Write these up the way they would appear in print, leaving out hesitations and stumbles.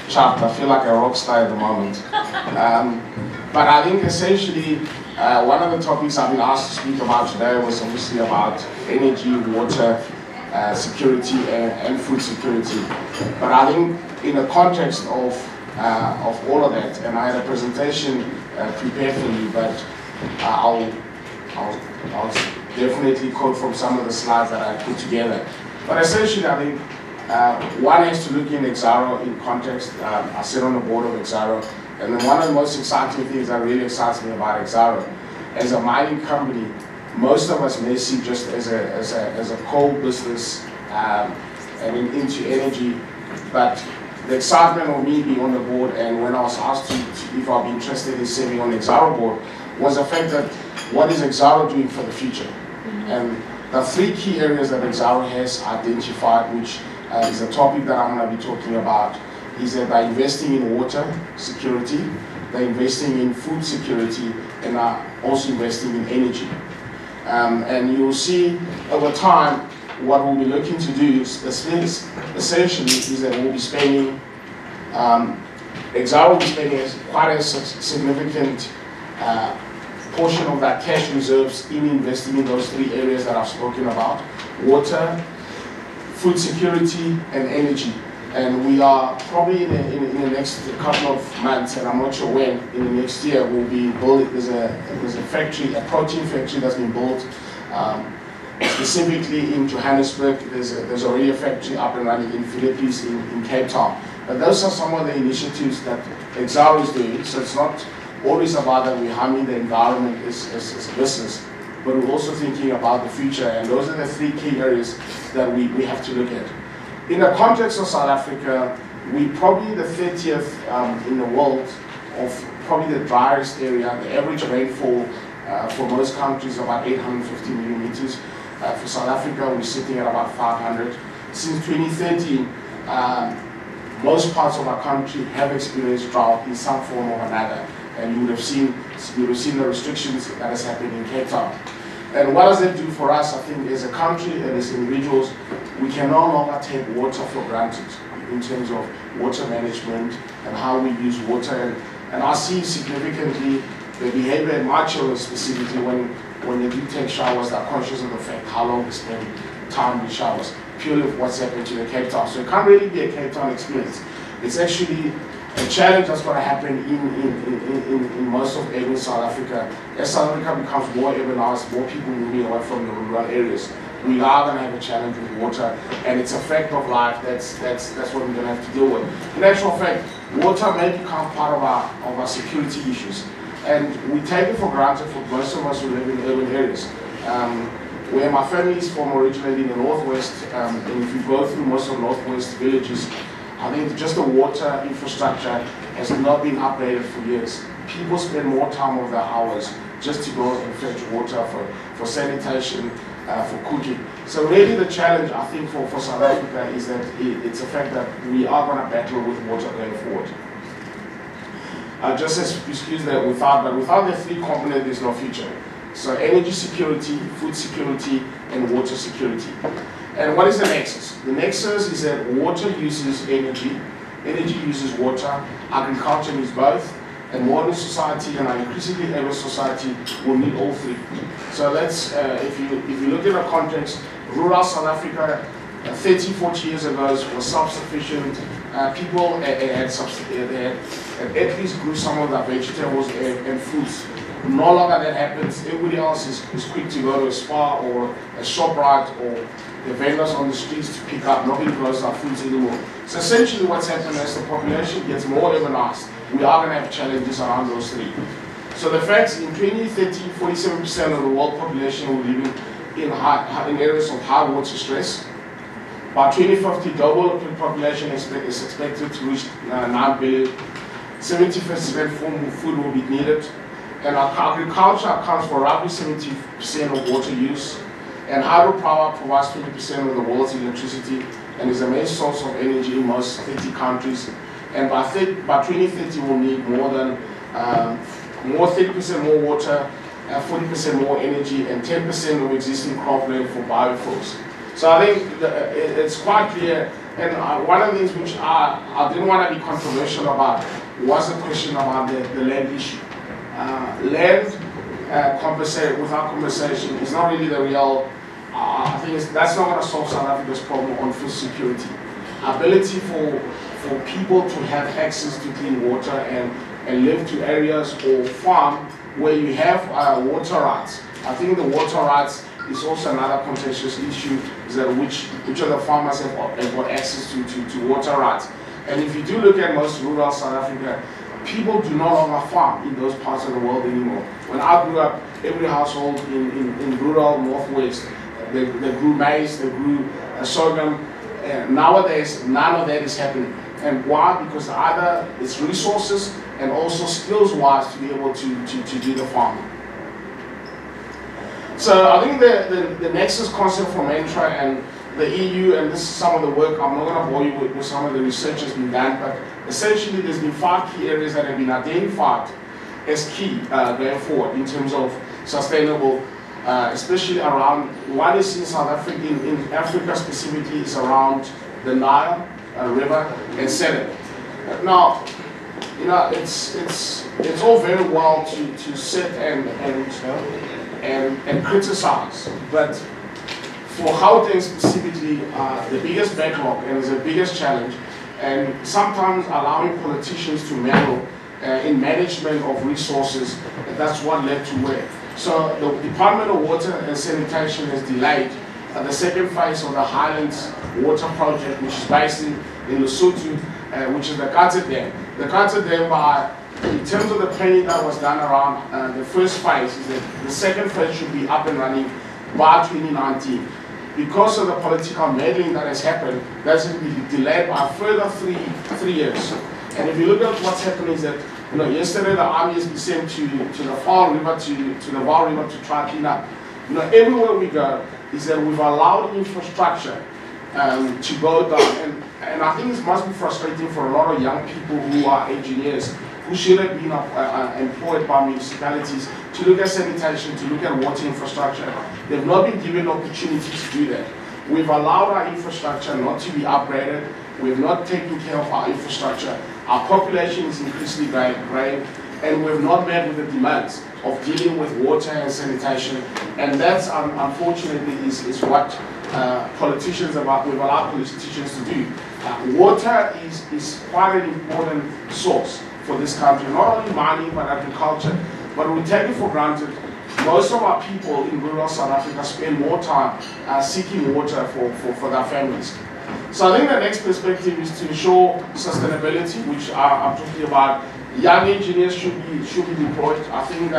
Chopped. I feel like a rock star at the moment. But I think essentially one of the topics I've been asked to speak about today was obviously about energy, water, security and food security. But I think in the context of all of that, and I had a presentation prepared for you, but I'll definitely quote from some of the slides that I put together. But essentially I think one has to look in Exxaro in context. I sit on the board of Exxaro, and then one of the most exciting things that really excites me about Exxaro, as a mining company, most of us may see just as a coal business and into energy, but the excitement of me being on the board, and when I was asked if I'd be interested in serving on the Exxaro board, was the fact that what is Exxaro doing for the future? And the three key areas that Exxaro has identified, which is a topic that I'm going to be talking about, is that they're investing in water security, they're investing in food security, and are also investing in energy. And you'll see over time what we'll be looking to do essentially is that we'll be spending, Exxaro will be spending quite a significant portion of that cash reserves in investing in those three areas that I've spoken about: water, food security and energy. And we are probably in the next couple of months, and I'm not sure when, in the next year, we'll be building, there's a factory, a protein factory that's been built specifically in Johannesburg. There's already a factory up and running in Philippines, in Cape Town. But those are some of the initiatives that Exxaro is doing. So it's not always about that we're harming the environment as a business, but we're also thinking about the future, and those are the three key areas that we have to look at. In the context of South Africa, we're probably the 30th in the world of probably the driest area. The average rainfall for most countries is about 850 millimeters. For South Africa, we're sitting at about 500. Since 2013, most parts of our country have experienced drought in some form or another, and you would have seen the restrictions that has happened in Cape Town. And what does that do for us? I think as a country and as individuals, we can no longer take water for granted in terms of water management and how we use water. And I see significantly the behavior in my children specifically when they do take showers, they're conscious of the fact how long they spend time in showers, purely of what's happened to the Cape Town. So it can't really be a Cape Town experience. It's actually a challenge that's going to happen in most of urban South Africa. As South Africa becomes more urbanized, more people moving away from the rural areas, we are going to have a challenge with water, and it's a fact of life. That's what we're going to have to deal with. In actual fact, water may become part of our security issues, and we take it for granted for most of us who live in urban areas. Where my family is from, originally in the Northwest, and if you go through most of Northwest villages, I think just the water infrastructure has not been updated for years. People spend more time of their hours just to go and fetch water for sanitation, for cooking. So really the challenge, I think, for South Africa is that it's a fact that we are going to battle with water going forward. Just as excuse that without the three components, there's no future. So energy security, food security, and water security. And what is the nexus? The nexus is that water uses energy, energy uses water, agriculture needs both, and modern society and our increasingly urban society will need all three. So let's, if you look at a context, rural South Africa 30, 40 years ago was self-sufficient. People had at least grew some of their vegetables and fruits. No longer that happens. Everybody else is quick to go to a spa or a ShopRite or the vendors on the streets to pick up. Nobody grows our foods anymore. So essentially what's happened as the population gets more urbanized, we are going to have challenges around those three. So the facts, in 2030, 47% of the world population will be living in areas of high water stress. By 2050, global population is expected to reach 9 billion. 70% food will be needed. And our agriculture accounts for roughly 70% of water use. And hydropower provides 20% of the world's electricity and is the main source of energy in most 30 countries. And by 2030, we'll need more than 30% more water, 40% more energy, and 10% of existing cropland for biofuels. So I think it's quite clear, and one of the things which I didn't want to be controversial about was the question about the land issue. Land without compensation is not really the real, I think that's not going to solve South Africa's problem on food security. Ability for people to have access to clean water and live to areas or farm where you have water rights. I think the water rights is also another contentious issue, is that which of the farmers have got access to water rights. And if you do look at most rural South Africa, people do no longer farm in those parts of the world anymore. When I grew up, every household in rural Northwest, they grew maize, they grew sorghum. Nowadays, none of that is happening. And why? Because either it's resources and also skills-wise to be able to do the farming. So I think the nexus concept from Entra and the EU, and this is some of the work, I'm not going to bore you with some of the research that's been done, but essentially there's been 5 key areas that have been identified as key going forward in terms of sustainable, especially around, one is in South Africa, in Africa specifically, is around the Nile River and sediment. Now, you know, it's all very well to sit and criticize, but for Gauteng specifically, the biggest backlog and is the biggest challenge, and sometimes allowing politicians to meddle in management of resources, that's what led to where. So the Department of Water and Sanitation has delayed the second phase of the Highlands Water Project, which is based in Lesotho, which is the Kata Dam. The Kata Dam, in terms of the planning that was done around the first phase, is that the second phase should be up and running by 2019. Because of the political meddling that has happened, that's going to be delayed by a further three years. And if you look at what's happening, is that, you know, yesterday the army has been sent to the Vaal River to the Vaal River to try to clean up. You know, everywhere we go is that we've allowed infrastructure to go down, and I think it must be frustrating for a lot of young people who are engineers, who should have been employed by municipalities to look at sanitation, to look at water infrastructure. They've not been given the opportunity to do that. We've allowed our infrastructure not to be upgraded. We've not taken care of our infrastructure. Our population is increasingly growing, and we've not met with the demands of dealing with water and sanitation. And that's, unfortunately, is what we've allowed politicians to do. Water is quite an important source for this country, not only mining but agriculture, but we take it for granted. Most of our people in rural South Africa spend more time seeking water for their families. So I think the next perspective is to ensure sustainability, which I'm talking about. Young engineers should be deployed. I think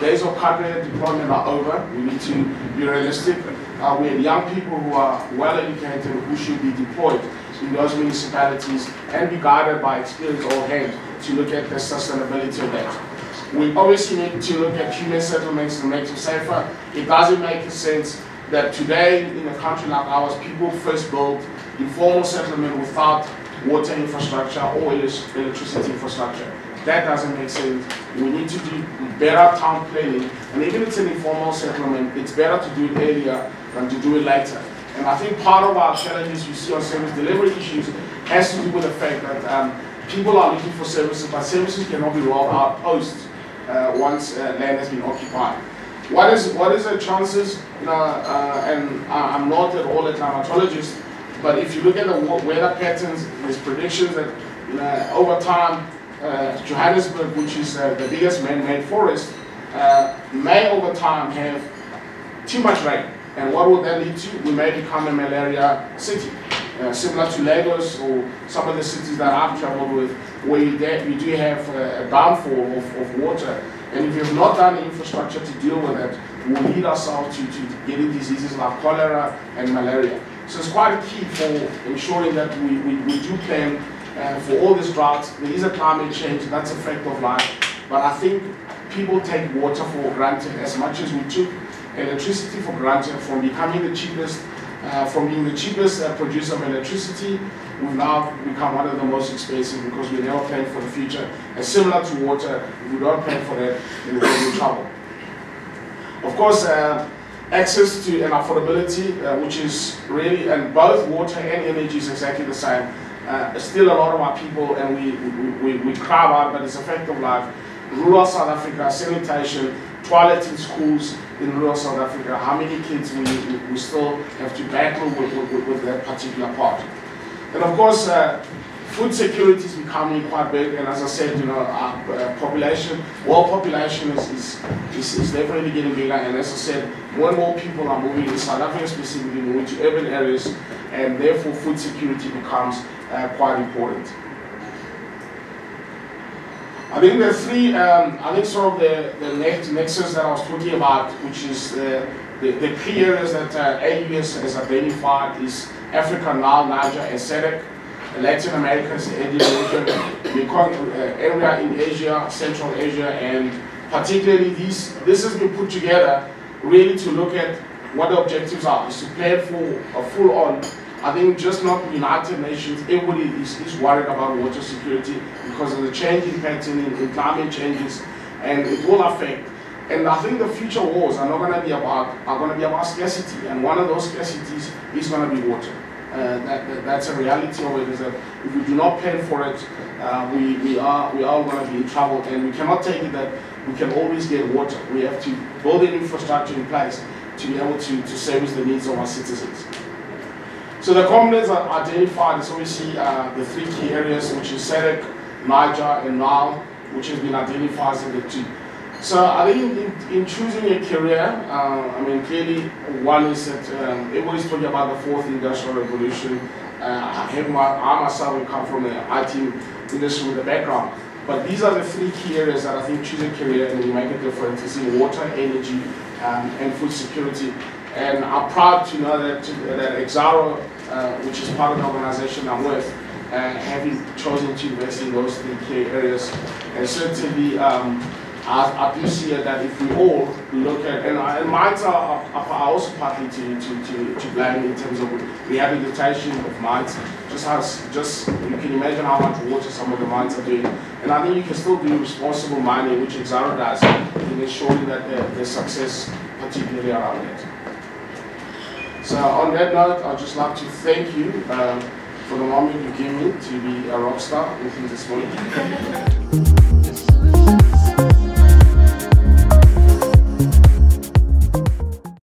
days of cadre deployment are over. We need to be realistic. We have young people who are well educated who should be deployed in those municipalities and be guided by experienced old hands to look at the sustainability of that. We obviously need to look at human settlements and make them safer. It doesn't make sense that today in a country like ours, people first build informal settlement without water infrastructure or electricity infrastructure. That doesn't make sense. We need to do better town planning, and even if it's an informal settlement, it's better to do it earlier than to do it later. And I think part of our challenges we see on service delivery issues has to do with the fact that people are looking for services, but services cannot be rolled out post once land has been occupied. What is the chances? You know, and I'm not at all a climatologist, but if you look at the weather patterns, there's predictions that over time, Johannesburg, which is the biggest man-made forest, may over time have too much rain. And what will that lead to? We may become a malaria city, similar to Lagos or some of the cities that I've traveled with, where you do have a downfall of water. And if you've not done the infrastructure to deal with that, we'll lead ourselves to getting diseases like cholera and malaria. So it's quite key for ensuring that we do plan for all these droughts. There is a climate change, that's a fact of life. But I think people take water for granted as much as we took electricity for granted, from becoming the cheapest, from being the cheapest producer of electricity. We've now become one of the most expensive because we never plan for the future. And similar to water, if we don't plan for that, then we're in trouble. Of course, access to and affordability, which is really, and both water and energy is exactly the same. Still a lot of our people, and we crowd out, but it's a fact of life. Rural South Africa, sanitation, toilets in schools in rural South Africa, how many kids we still have to battle with that particular part. And of course, food security is becoming quite big, and as I said, our population, world population is definitely getting bigger, and as I said, more and more people are moving in South Africa specifically, moving to urban areas, and therefore food security becomes quite important. I think the three, sort of the nexus that I was talking about, which is the key areas that AUS has identified is Africa, Nile, Niger, and SADC. Latin America is the Indian region, area in Asia, Central Asia, and particularly this has been put together really to look at what the objectives are, is to plan for a full-on, I think just not United Nations, everybody is worried about water security because of the changing pattern in climate changes, and it will affect. And I think the future wars are going to be about scarcity, and one of those scarcities is going to be water. That's a reality of it, is that if we do not plan for it, we are going to be in trouble, and we cannot take it that we can always get water. We have to build an infrastructure in place to be able to service the needs of our citizens. So the components are identified as obviously the three key areas, which is SADC, Niger, and Nile, which has been identified as the two. So I think in choosing a career, I mean, clearly one is that everybody's talking about the fourth industrial revolution. I myself come from the IT industry with a background. But these are the three key areas that I think choose a career and will make a difference. It's in water, energy, and food security. And I'm proud to know that Exxaro, which is part of the organization I'm with, having chosen to invest in those three key areas. And certainly, I do see that if we all look at, and mines are also partly to blame in terms of rehabilitation of mines. Just you can imagine how much water some of the mines are doing, and I think you can still do responsible mining, which Exxaro does, in ensuring that there's success, particularly around it. So on that note, I'd just like to thank you for the moment you gave me to be a rock star with you this morning.